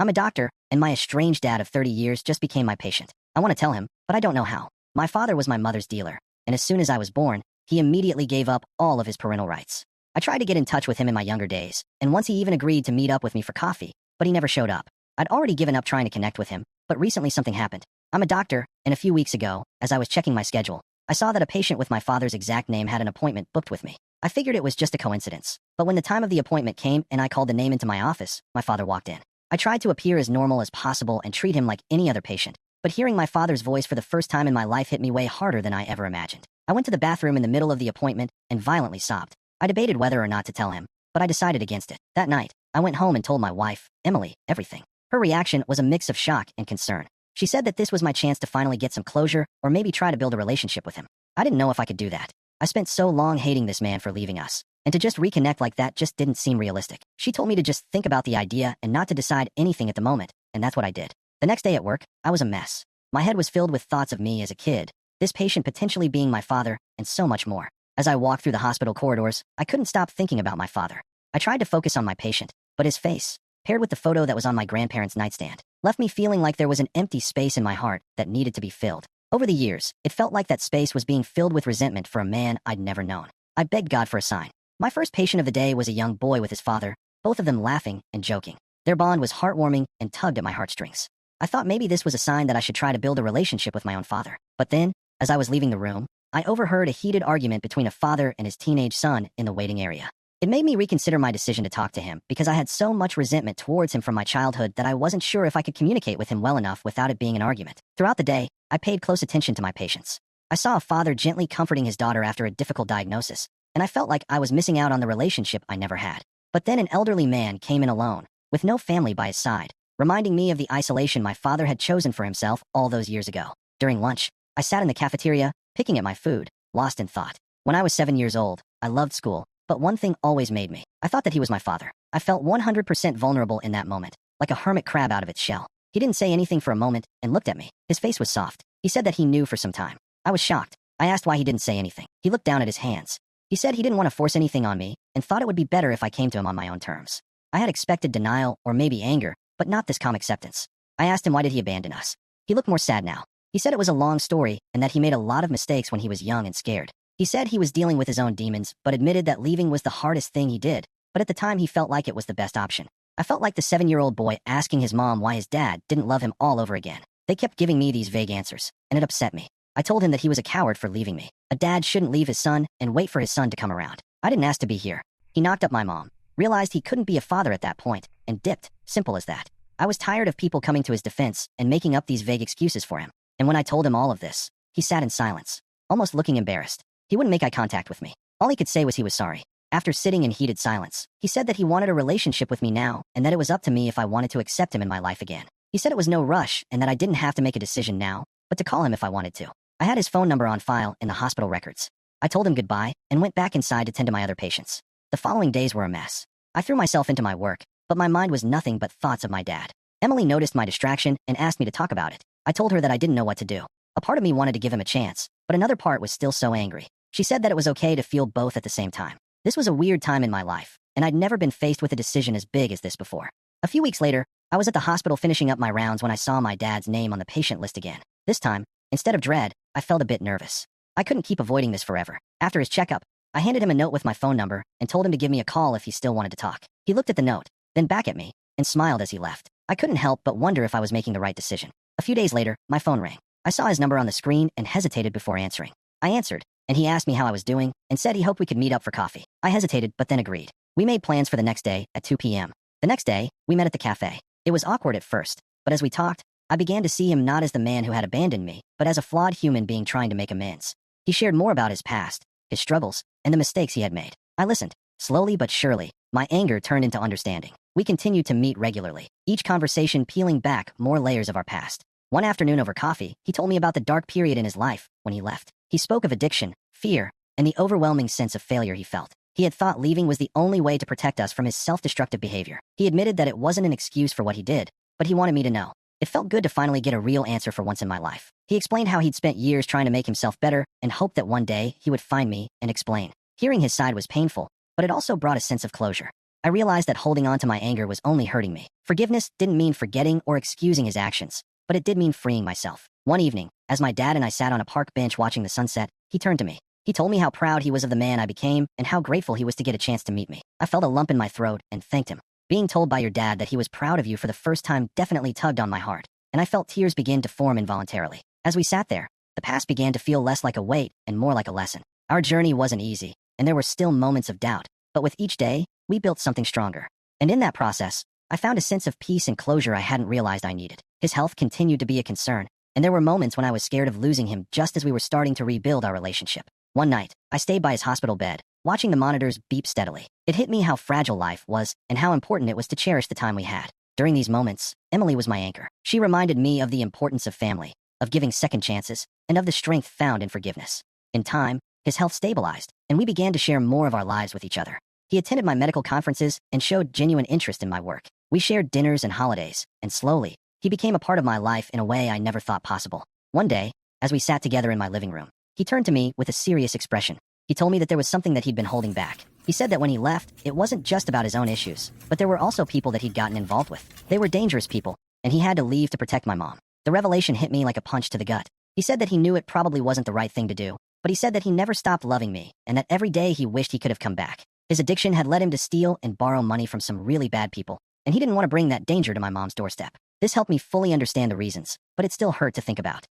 I'm a doctor, and my estranged dad of 30 years just became my patient. I want to tell him, but I don't know how. My father was my mother's dealer, and as soon as I was born, he immediately gave up all of his parental rights. I tried to get in touch with him in my younger days, and once he even agreed to meet up with me for coffee, but he never showed up. I'd already given up trying to connect with him, but recently something happened. I'm a doctor, and a few weeks ago, as I was checking my schedule, I saw that a patient with my father's exact name had an appointment booked with me. I figured it was just a coincidence, but when the time of the appointment came and I called the name into my office, my father walked in. I tried to appear as normal as possible and treat him like any other patient, but hearing my father's voice for the first time in my life hit me way harder than I ever imagined. I went to the bathroom in the middle of the appointment and violently sobbed. I debated whether or not to tell him, but I decided against it. That night, I went home and told my wife, Emily, everything. Her reaction was a mix of shock and concern. She said that this was my chance to finally get some closure or maybe try to build a relationship with him. I didn't know if I could do that. I spent so long hating this man for leaving us, and to just reconnect like that just didn't seem realistic. She told me to just think about the idea and not to decide anything at the moment, and that's what I did. The next day at work, I was a mess. My head was filled with thoughts of me as a kid, this patient potentially being my father, and so much more. As I walked through the hospital corridors, I couldn't stop thinking about my father. I tried to focus on my patient, but his face, paired with the photo that was on my grandparents' nightstand, left me feeling like there was an empty space in my heart that needed to be filled. Over the years, it felt like that space was being filled with resentment for a man I'd never known. I begged God for a sign. My first patient of the day was a young boy with his father, both of them laughing and joking. Their bond was heartwarming and tugged at my heartstrings. I thought maybe this was a sign that I should try to build a relationship with my own father. But then, as I was leaving the room, I overheard a heated argument between a father and his teenage son in the waiting area. It made me reconsider my decision to talk to him because I had so much resentment towards him from my childhood that I wasn't sure if I could communicate with him well enough without it being an argument. Throughout the day, I paid close attention to my patients. I saw a father gently comforting his daughter after a difficult diagnosis, and I felt like I was missing out on the relationship I never had. But then an elderly man came in alone, with no family by his side, reminding me of the isolation my father had chosen for himself all those years ago. During lunch, I sat in the cafeteria, picking at my food, lost in thought. When I was 7 years old, I loved school, but one thing always made me. I thought that he was my father. I felt 100% vulnerable in that moment, like a hermit crab out of its shell. He didn't say anything for a moment and looked at me. His face was soft. He said that he knew for some time. I was shocked. I asked why he didn't say anything. He looked down at his hands. He said he didn't want to force anything on me and thought it would be better if I came to him on my own terms. I had expected denial or maybe anger, but not this calm acceptance. I asked him why did he abandon us. He looked more sad now. He said it was a long story and that he made a lot of mistakes when he was young and scared. He said he was dealing with his own demons, but admitted that leaving was the hardest thing he did, but at the time he felt like it was the best option. I felt like the 7-year-old boy asking his mom why his dad didn't love him all over again. They kept giving me these vague answers, and it upset me. I told him that he was a coward for leaving me. A dad shouldn't leave his son and wait for his son to come around. I didn't ask to be here. He knocked up my mom, realized he couldn't be a father at that point, and dipped. Simple as that. I was tired of people coming to his defense and making up these vague excuses for him. And when I told him all of this, he sat in silence, almost looking embarrassed. He wouldn't make eye contact with me. All he could say was he was sorry. After sitting in heated silence, he said that he wanted a relationship with me now and that it was up to me if I wanted to accept him in my life again. He said it was no rush and that I didn't have to make a decision now, but to call him if I wanted to. I had his phone number on file in the hospital records. I told him goodbye and went back inside to tend to my other patients. The following days were a mess. I threw myself into my work, but my mind was nothing but thoughts of my dad. Emily noticed my distraction and asked me to talk about it. I told her that I didn't know what to do. A part of me wanted to give him a chance, but another part was still so angry. She said that it was okay to feel both at the same time. This was a weird time in my life, and I'd never been faced with a decision as big as this before. A few weeks later, I was at the hospital finishing up my rounds when I saw my dad's name on the patient list again. This time, instead of dread, I felt a bit nervous. I couldn't keep avoiding this forever. After his checkup, I handed him a note with my phone number and told him to give me a call if he still wanted to talk. He looked at the note, then back at me, and smiled as he left. I couldn't help but wonder if I was making the right decision. A few days later, my phone rang. I saw his number on the screen and hesitated before answering. I answered, and he asked me how I was doing and said he hoped we could meet up for coffee. I hesitated, but then agreed. We made plans for the next day at 2 p.m. The next day, we met at the cafe. It was awkward at first, but as we talked, I began to see him not as the man who had abandoned me, but as a flawed human being trying to make amends. He shared more about his past, his struggles, and the mistakes he had made. I listened. Slowly but surely, my anger turned into understanding. We continued to meet regularly, each conversation peeling back more layers of our past. One afternoon over coffee, he told me about the dark period in his life when he left. He spoke of addiction, fear, and the overwhelming sense of failure he felt. He had thought leaving was the only way to protect us from his self-destructive behavior. He admitted that it wasn't an excuse for what he did, but he wanted me to know. It felt good to finally get a real answer for once in my life. He explained how he'd spent years trying to make himself better and hoped that one day he would find me and explain. Hearing his side was painful, but it also brought a sense of closure. I realized that holding on to my anger was only hurting me. Forgiveness didn't mean forgetting or excusing his actions, but it did mean freeing myself. One evening, as my dad and I sat on a park bench watching the sunset, he turned to me. He told me how proud he was of the man I became and how grateful he was to get a chance to meet me. I felt a lump in my throat and thanked him. Being told by your dad that he was proud of you for the first time definitely tugged on my heart, and I felt tears begin to form involuntarily. As we sat there, the past began to feel less like a weight and more like a lesson. Our journey wasn't easy, and there were still moments of doubt, but with each day, we built something stronger. And in that process, I found a sense of peace and closure I hadn't realized I needed. His health continued to be a concern, and there were moments when I was scared of losing him just as we were starting to rebuild our relationship. One night, I stayed by his hospital bed, watching the monitors beep steadily. It hit me how fragile life was and how important it was to cherish the time we had. During these moments, Emily was my anchor. She reminded me of the importance of family, of giving second chances, and of the strength found in forgiveness. In time, his health stabilized, and we began to share more of our lives with each other. He attended my medical conferences and showed genuine interest in my work. We shared dinners and holidays, and slowly, he became a part of my life in a way I never thought possible. One day, as we sat together in my living room, he turned to me with a serious expression. He told me that there was something that he'd been holding back. He said that when he left, it wasn't just about his own issues, but there were also people that he'd gotten involved with. They were dangerous people, and he had to leave to protect my mom. The revelation hit me like a punch to the gut. He said that he knew it probably wasn't the right thing to do, but he said that he never stopped loving me, and that every day he wished he could have come back. His addiction had led him to steal and borrow money from some really bad people, and he didn't want to bring that danger to my mom's doorstep. This helped me fully understand the reasons, but it still hurt to think about.